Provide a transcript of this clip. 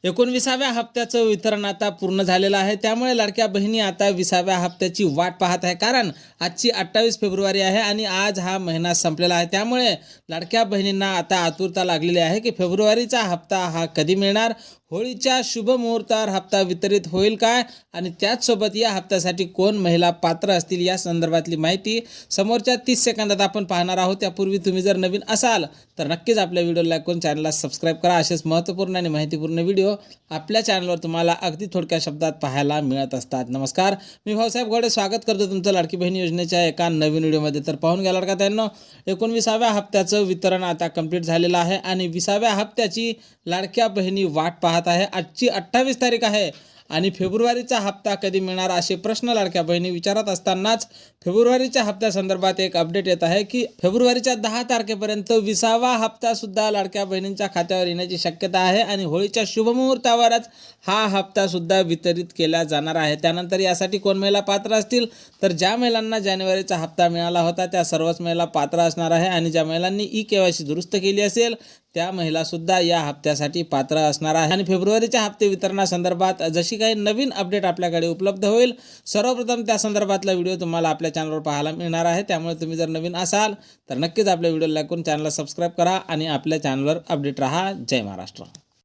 19व्या हप्त्याचं वितरण आता पूर्ण झालेलं आहे. त्यामुळे लाडक्या बहिणी आता 20व्या हप्त्याची वाट पाहत आहे. कारण आजची 28 फेब्रुवारी आहे आणि आज हा महिना संपलेला आहे. त्यामुळे लाडक्या बहिणींना आता आतुरता लागलेली आहे की फेब्रुवारीचा हप्ता हा कधी मिळणार, होळीच्या शुभ मुहूर्तावर हप्ता वितरित होईल काय आणि त्याचसोबत या हप्त्यासाठी कोण महिला पात्र असतील या संदर्भातली माहिती समोरच्या 30 सेकंदात आपण पाहणार आहोत. त्यापूर्वी तुम्ही जर नवीन असाल तर नक्कीच आपल्या व्हिडिओला लाईक करून चॅनलला सबस्क्राईब करा. असेच महत्त्वपूर्ण आणि माहितीपूर्ण व्हिडिओ आपल्या चॅनलवर तुम्हाला अगदी थोडक्या शब्दात पाहायला मिळत असतात. नमस्कार, मी भाऊसाहेब घोडे स्वागत करतो तुमचं लाडकी बहिणी योजनेच्या एका नवीन व्हिडिओमध्ये. तर पाहून घ्या लाडका त्यांनो, 19व्या हप्त्याचं वितरण आता कंप्लीट झालेलं आहे आणि 20व्या हप्त्याची लाडक्या बहिणी वाट पाहत आहे. आजची 28 तारीख आहे आणि फेब्रुवारीचा हप्ता कधी मिळणार असे प्रश्न लाडक्या बहिणी विचारत असतानाच फेब्रुवारीच्या हप्त्यासंदर्भात एक अपडेट येत आहे की फेब्रुवारीच्या 10 तारखेपर्यंत 20वा हप्ता सुद्धा लाडक्या बहिणींच्या खात्यावर येण्याची शक्यता आहे आणि होळीच्या शुभमुहूर्तावरच हा हप्ता सुद्धा वितरित केला जाणार आहे. त्यानंतर यासाठी कोण महिला पात्र असतील तर ज्या महिलांना जानेवारीचा हप्ता मिळाला होता त्या सर्वच महिला पात्र असणार आहे आणि ज्या महिलांनी KYC दुरुस्त केली असेल त्या महिला सुद्धा या हप्त्यासाठी पात्र असणार आहे. आणि फेब्रुवारीच्या हप्ते वितरणासंदर्भात जशी काही नवीन अपडेट आपल्याकडे उपलब्ध होईल सर्वप्रथम त्या संदर्भातला व्हिडिओ तुम्हाला आपल्या चॅनलवर पाहायला मिळणार आहे. त्यामुळे तुम्ही जर नवीन असाल तर नक्कीच आपल्या व्हिडिओला लाईक करून चॅनलला सबस्क्राईब करा आणि आपल्या चॅनलवर अपडेट राहा. जय महाराष्ट्र.